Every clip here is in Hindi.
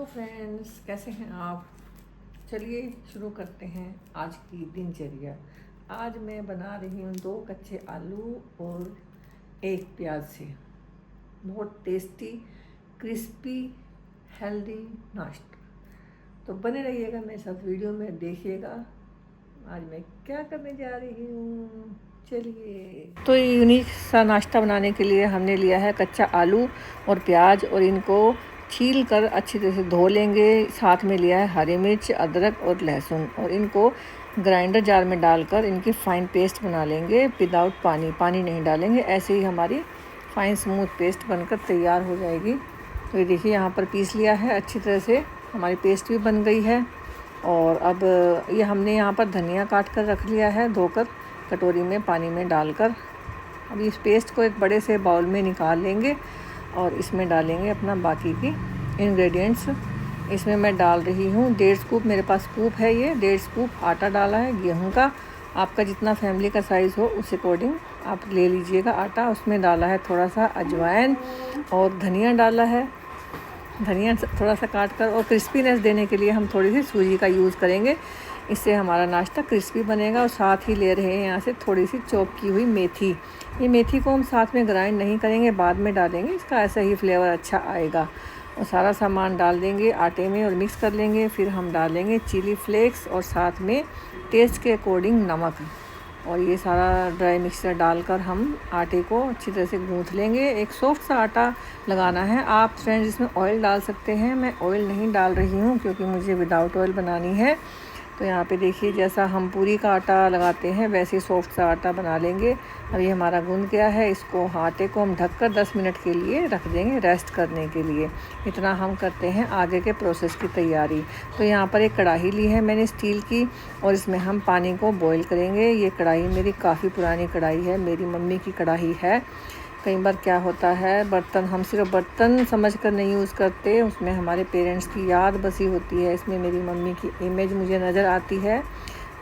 हेलो फ्रेंड्स, कैसे हैं आप। चलिए शुरू करते हैं आज की दिनचर्या। आज मैं बना रही हूँ 2 कच्चे आलू और 1 प्याज से बहुत टेस्टी क्रिस्पी हेल्दी नाश्ता। तो बने रहिएगा मेरे साथ, वीडियो में देखिएगा आज मैं क्या करने जा रही हूँ। चलिए, तो ये यूनिक सा नाश्ता बनाने के लिए हमने लिया है कच्चा आलू और प्याज, और इनको छील कर अच्छी तरह से धो लेंगे। साथ में लिया है हरी मिर्च, अदरक और लहसुन, और इनको ग्राइंडर जार में डालकर इनकी फ़ाइन पेस्ट बना लेंगे विदाउट पानी नहीं डालेंगे। ऐसे ही हमारी फ़ाइन स्मूथ पेस्ट बनकर तैयार हो जाएगी। तो ये देखिए यहाँ पर पीस लिया है अच्छी तरह से, हमारी पेस्ट भी बन गई है। और अब ये हमने यहाँ पर धनिया काट कर रख लिया है, धोकर कटोरी में पानी में डालकर। अब इस पेस्ट को एक बड़े से बाउल में निकाल लेंगे और इसमें डालेंगे अपना बाकी की इंग्रेडिएंट्स। इसमें मैं डाल रही हूँ 1.5 स्कूप, मेरे पास स्कूप है ये, 1.5 स्कूप आटा डाला है गेहूं का। आपका जितना फैमिली का साइज़ हो उस अकॉर्डिंग आप ले लीजिएगा आटा। उसमें डाला है थोड़ा सा अजवाइन और धनिया डाला है, धनिया थोड़ा सा काट कर। और क्रिस्पीनेस देने के लिए हम थोड़ी सी सूजी का यूज़ करेंगे, इससे हमारा नाश्ता क्रिस्पी बनेगा। और साथ ही ले रहे हैं यहाँ से थोड़ी सी चॉप की हुई मेथी। ये मेथी को हम साथ में ग्राइंड नहीं करेंगे, बाद में डालेंगे, इसका ऐसा ही फ्लेवर अच्छा आएगा। और सारा सामान डाल देंगे आटे में और मिक्स कर लेंगे। फिर हम डालेंगे चिली फ्लेक्स और साथ में टेस्ट के अकॉर्डिंग नमक। और ये सारा ड्राई मिक्सचर डालकर हम आटे को अच्छी तरह से गूँथ लेंगे। एक सॉफ्ट सा आटा लगाना है। आप फ्रेंड्स इसमें ऑयल डाल सकते हैं, मैं ऑयल नहीं डाल रही हूँ क्योंकि मुझे विदाउट ऑयल बनानी है। तो यहाँ पे देखिए जैसा हम पूरी का आटा लगाते हैं वैसे सॉफ्ट सा आटा बना लेंगे। अब ये हमारा गूंद गया है, इसको आटे को हम ढककर 10 मिनट के लिए रख देंगे रेस्ट करने के लिए। इतना हम करते हैं आगे के प्रोसेस की तैयारी। तो यहाँ पर एक कढ़ाई ली है मैंने स्टील की, और इसमें हम पानी को बॉईल करेंगे। ये कढ़ाई मेरी काफ़ी पुरानी कढ़ाई है, मेरी मम्मी की कढ़ाई है। कई बार क्या होता है, बर्तन हम सिर्फ बर्तन समझकर नहीं यूज़ करते, उसमें हमारे पेरेंट्स की याद बसी होती है। इसमें मेरी मम्मी की इमेज मुझे नज़र आती है।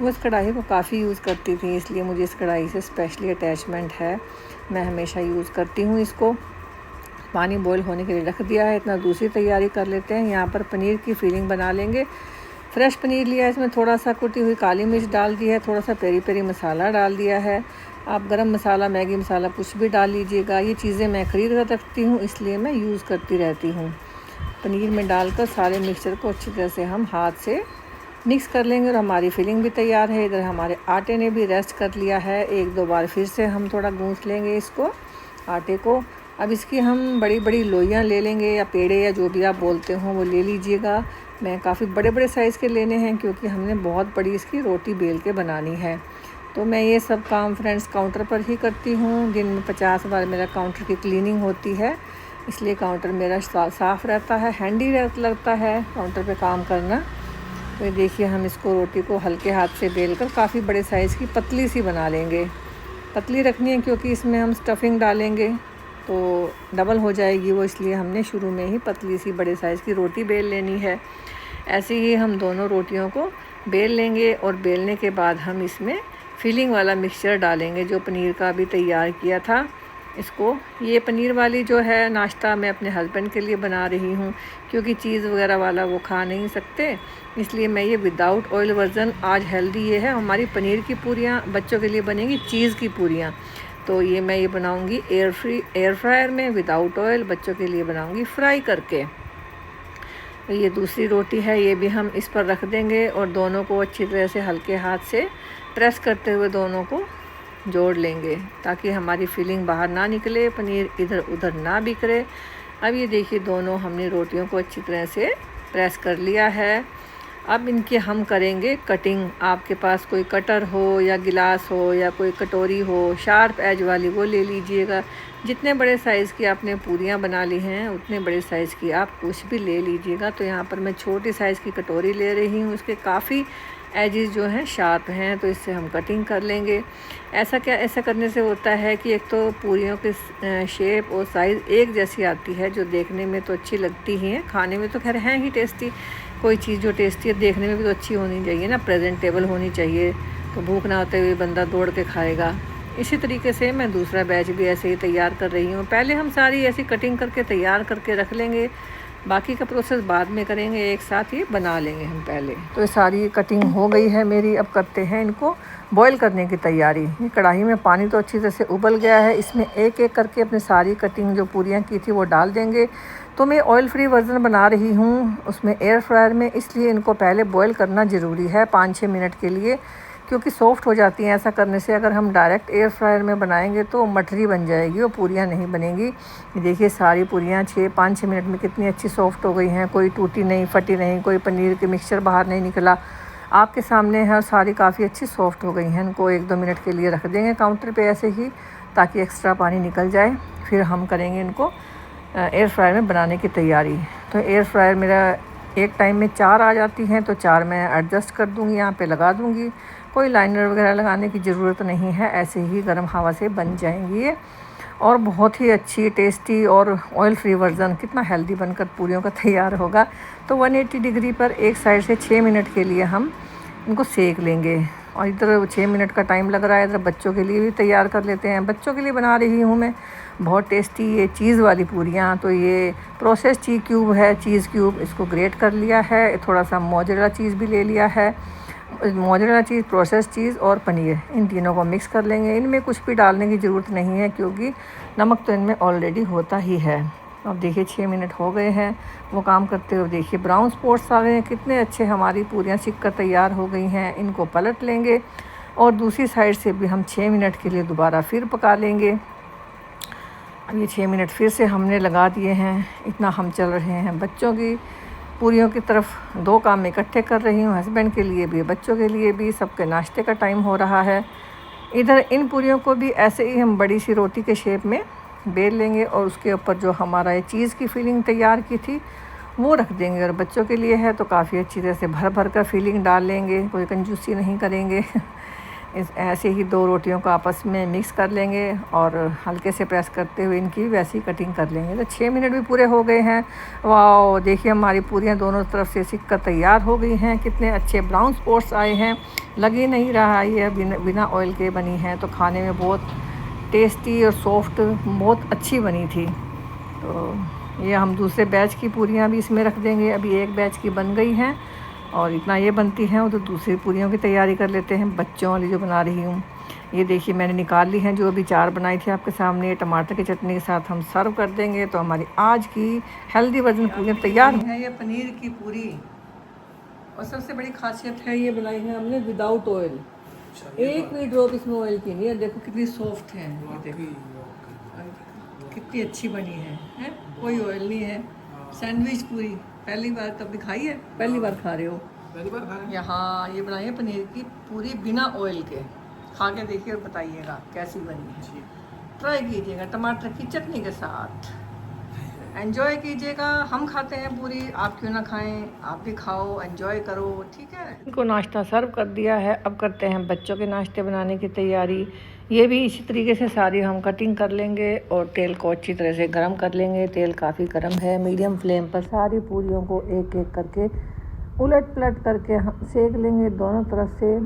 वो इस कढ़ाई को काफ़ी यूज़ करती थी, इसलिए मुझे इस कढ़ाई से स्पेशली अटैचमेंट है। मैं हमेशा यूज़ करती हूँ इसको। पानी बॉईल होने के लिए रख दिया है, इतना दूसरी तैयारी कर लेते हैं। यहाँ पर पनीर की फिलिंग बना लेंगे। फ्रेश पनीर लिया है, इसमें थोड़ा सा कुटी हुई काली मिर्च डाल दी है, थोड़ा सा पेरी पेरी मसाला डाल दिया है। आप गरम मसाला, मैगी मसाला कुछ भी डाल लीजिएगा। ये चीज़ें मैं ख़रीद कर रखती हूँ, इसलिए मैं यूज़ करती रहती हूँ। पनीर में डालकर सारे मिक्सचर को अच्छी तरह से हम हाथ से मिक्स कर लेंगे। और हमारी फिलिंग भी तैयार है। इधर हमारे आटे ने भी रेस्ट कर लिया है। 1-2 बार फिर से हम थोड़ा गूँथ लेंगे इसको, आटे को। अब इसकी हम बड़ी बड़ी लोइयाँ ले लेंगे, या पेड़े या जो भी आप बोलते हो वो ले लीजिएगा। मैं काफ़ी बड़े बड़े साइज़ के लेने हैं क्योंकि हमने बहुत बड़ी इसकी रोटी बेल के बनानी है। तो मैं ये सब काम फ्रेंड्स काउंटर पर ही करती हूँ। दिन में 50 बार मेरा काउंटर की क्लीनिंग होती है, इसलिए काउंटर मेरा साफ़ रहता है। हैंडी लगता है काउंटर पे काम करना। तो ये देखिए हम इसको रोटी को हल्के हाथ से बेल कर काफ़ी बड़े साइज़ की पतली सी बना लेंगे। पतली रखनी है क्योंकि इसमें हम स्टफिंग डालेंगे तो डबल हो जाएगी वो, इसलिए हमने शुरू में ही पतली सी बड़े साइज़ की रोटी बेल लेनी है। ऐसे ही हम दोनों रोटियों को बेल लेंगे। और बेलने के बाद हम इसमें फिलिंग वाला मिक्सचर डालेंगे जो पनीर का भी तैयार किया था इसको। ये पनीर वाली जो है नाश्ता मैं अपने हस्बैंड के लिए बना रही हूँ क्योंकि चीज़ वगैरह वाला वो खा नहीं सकते, इसलिए मैं ये विदाउट ऑयल वर्ज़न। आज हेल्दी ये है, हमारी पनीर की पूरियाँ बच्चों के लिए बनेंगी चीज़ की पूरियाँ। तो ये मैं ये बनाऊँगी एयर फ्रायर में विदाउट ऑयल, बच्चों के लिए बनाऊँगी फ्राई करके। तो ये दूसरी रोटी है, ये भी हम इस पर रख देंगे और दोनों को अच्छी तरह से हल्के हाथ से प्रेस करते हुए दोनों को जोड़ लेंगे ताकि हमारी फिलिंग बाहर ना निकले, पनीर इधर उधर ना बिखरे। अब ये देखिए दोनों हमने रोटियों को अच्छी तरह से प्रेस कर लिया है। अब इनकी हम करेंगे कटिंग। आपके पास कोई कटर हो या गिलास हो या कोई कटोरी हो शार्प एज वाली, वो ले लीजिएगा। जितने बड़े साइज़ की आपने पूरियाँ बना ली हैं उतने बड़े साइज़ की आप कुछ भी ले लीजिएगा। तो यहाँ पर मैं छोटी साइज़ की कटोरी ले रही हूँ, इसके काफ़ी एजेस जो हैं शार्प हैं, तो इससे हम कटिंग कर लेंगे। ऐसा करने से होता है कि एक तो पूरियों की शेप और साइज़ एक जैसी आती है, जो देखने में तो अच्छी लगती ही हैं, खाने में तो खैर हैं ही टेस्टी। कोई चीज़ जो टेस्टी है देखने में भी तो अच्छी होनी चाहिए ना, प्रेजेंटेबल होनी चाहिए, तो भूख ना होते हुए बंदा दौड़ के खाएगा। इसी तरीके से मैं दूसरा बैच भी ऐसे ही तैयार कर रही हूँ। पहले हम सारी ऐसी कटिंग करके तैयार करके रख लेंगे बाकी का प्रोसेस बाद में करेंगे, एक साथ ही बना लेंगे हम पहले। तो ये सारी कटिंग हो गई है मेरी। अब करते हैं इनको बॉईल करने की तैयारी। ये कढ़ाई में पानी तो अच्छी तरह से उबल गया है, इसमें एक एक करके अपनी सारी कटिंग जो पूरियाँ की थी वो डाल देंगे। तो मैं ऑयल फ्री वर्ज़न बना रही हूँ उसमें एयर फ्रायर में, इसलिए इनको पहले बॉईल करना ज़रूरी है 5-6 मिनट के लिए, क्योंकि सॉफ्ट हो जाती हैं। ऐसा करने से अगर हम डायरेक्ट एयर फ्रायर में बनाएंगे तो मठरी बन जाएगी, वो पूरियाँ नहीं बनेंगी। ये देखिए सारी पूरियाँ 5-6 मिनट में कितनी अच्छी सॉफ्ट हो गई हैं, कोई टूटी नहीं, फटी नहीं, कोई पनीर के मिक्सचर बाहर नहीं निकला, आपके सामने है। और सारी काफ़ी अच्छी सॉफ्ट हो गई हैं। इनको 1-2 मिनट के लिए रख देंगे काउंटर पे ऐसे ही, ताकि एक्स्ट्रा पानी निकल जाए। फिर हम करेंगे इनको एयर फ्रायर में बनाने की तैयारी। तो एयर फ्रायर मेरा एक टाइम में 4 आ जाती हैं, तो 4 मैं एडजस्ट कर दूँगी, यहाँ पे लगा दूँगी। कोई लाइनर वगैरह लगाने की ज़रूरत नहीं है, ऐसे ही गर्म हवा से बन जाएंगी ये। और बहुत ही अच्छी टेस्टी और ऑयल फ्री वर्ज़न कितना हेल्दी बनकर पूरियों का तैयार होगा। तो 180 डिग्री पर एक साइड से 6 मिनट के लिए हम इनको सेक लेंगे। और इधर 6 मिनट का टाइम लग रहा है, इधर बच्चों के लिए भी तैयार कर लेते हैं। बच्चों के लिए बना रही हूँ मैं बहुत टेस्टी ये चीज़ वाली पूरियाँ। तो ये प्रोसेस चीज़ क्यूब है, चीज़ क्यूब, इसको ग्रेट कर लिया है। थोड़ा सा मोज़रेला चीज़ भी ले लिया है। मोज़रेला चीज़, प्रोसेस चीज़ और पनीर, इन तीनों को मिक्स कर लेंगे। इनमें कुछ भी डालने की ज़रूरत नहीं है, क्योंकि नमक तो इनमें ऑलरेडी होता ही है। अब देखिए 6 मिनट हो गए हैं वो काम करते हुए। देखिए ब्राउन स्पॉट्स आ गए हैं, कितने अच्छे हमारी पूरियाँ सिक कर तैयार हो गई हैं। इनको पलट लेंगे और दूसरी साइड से भी हम 6 मिनट के लिए दोबारा फिर पका लेंगे। अब ये 6 मिनट फिर से हमने लगा दिए हैं। इतना हम चल रहे हैं बच्चों की पूरियों की तरफ। 2 काम मैं इकट्ठे कर रही हूँ, हस्बैंड के लिए भी, बच्चों के लिए भी। सबके नाश्ते का टाइम हो रहा है। इधर इन पूरियों को भी ऐसे ही हम बड़ी सी रोटी के शेप में बेल लेंगे और उसके ऊपर जो हमारा ये चीज़ की फिलिंग तैयार की थी वो रख देंगे। और बच्चों के लिए है तो काफ़ी अच्छी तरह से भर भर कर फिलिंग डाल लेंगे, कोई कंजूसी नहीं करेंगे। ऐसे ही 2 रोटियों को आपस में मिक्स कर लेंगे और हल्के से प्रेस करते हुए इनकी वैसी कटिंग कर लेंगे। तो 6 मिनट भी पूरे हो गए हैं। वाह, देखिए हमारी पूरियाँ दोनों तरफ से सिक कर तैयार हो गई हैं। कितने अच्छे ब्राउन स्पॉट्स आए हैं, लग ही नहीं रहा ये बिना ऑयल के बनी है। तो खाने में बहुत टेस्टी और सॉफ्ट बहुत अच्छी बनी थी। तो ये हम दूसरे बैच की पूरियाँ भी इसमें रख देंगे। अभी एक बैच की बन गई हैं और इतना ये बनती हैं, उधर दूसरी पूरियों की तैयारी कर लेते हैं, बच्चों वाली जो बना रही हूँ। ये देखिए मैंने निकाल ली हैं, जो अभी 4 बनाई थी आपके सामने। टमाटर की चटनी के साथ हम सर्व कर देंगे। तो हमारी आज की हेल्दी वर्जन पूरियाँ तैयार है। ये पनीर की पूरी, और सबसे बड़ी खासियत है ये बनाई है हमने विदाउट ऑयल। एक भी ड्रॉप इसमें ऑयल की नहीं है। देखो कितनी सॉफ्ट है, ये देखो कितनी अच्छी बनी है? कोई ऑयल नहीं है। सैंडविच पूरी पहली बार कभी खाई है? पहली बार खा रहे हो? पहली बार खा रहे हैं। यहाँ ये बनाई है पनीर की पूरी बिना ऑयल के। खा के देखिए और बताइएगा कैसी बनी है। ट्राई कीजिएगा टमाटर की चटनी के साथ, एंजॉय कीजिएगा। हम खाते हैं पूरी, आप क्यों ना खाएं? आप भी खाओ, एंजॉय करो, ठीक है। इनको नाश्ता सर्व कर दिया है। अब करते हैं बच्चों के नाश्ते बनाने की तैयारी। ये भी इसी तरीके से सारी हम कटिंग कर लेंगे और तेल को अच्छी तरह से गर्म कर लेंगे। तेल काफ़ी गर्म है, मीडियम फ्लेम पर सारी पूरियों को एक एक करके उलट पलट करके हम सेक लेंगे। दोनों तरफ से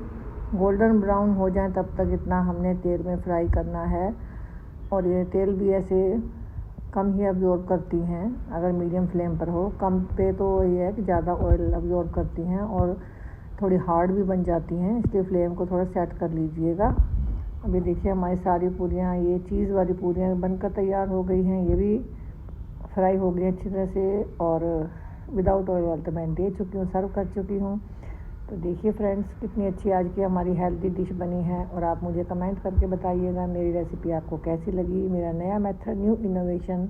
गोल्डन ब्राउन हो जाए तब तक इतना हमने तेल में फ्राई करना है। और ये तेल भी ऐसे कम ही अब्जॉर्ब करती हैं अगर मीडियम फ्लेम पर हो। कम पे तो ये है कि ज़्यादा ऑयल अब्जॉर्ब करती हैं और थोड़ी हार्ड भी बन जाती हैं, इसलिए फ्लेम को थोड़ा सेट कर लीजिएगा। अभी देखिए हमारी सारी पूरियाँ, ये चीज़ वाली पूरियाँ बनकर तैयार हो गई हैं। ये भी फ्राई हो गई अच्छी तरह से और विदाउट ऑयल वाली तो मैं दे चुकी हूँ, सर्व कर चुकी हूँ। तो देखिए फ्रेंड्स कितनी अच्छी आज की हमारी हेल्दी डिश बनी है। और आप मुझे कमेंट करके बताइएगा मेरी रेसिपी आपको कैसी लगी, मेरा नया मेथड, न्यू इनोवेशन।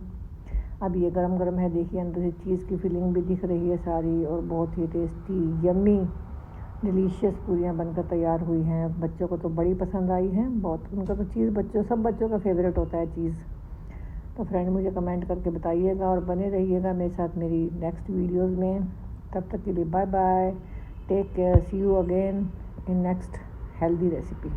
अब ये गरम गरम है, देखिए अंदर से चीज़ की फिलिंग भी दिख रही है सारी, और बहुत ही टेस्टी यम्मी डिलीशियस पूरियाँ बनकर तैयार हुई हैं। बच्चों को तो बड़ी पसंद आई हैं, बहुत। उनका तो चीज़ सब बच्चों का फेवरेट होता है चीज़। तो फ्रेंड मुझे कमेंट करके बताइएगा और बने रहिएगा मेरे साथ मेरी नेक्स्ट वीडियोज़ में। तब तक के लिए bye bye, take care, see you again in next healthy recipe.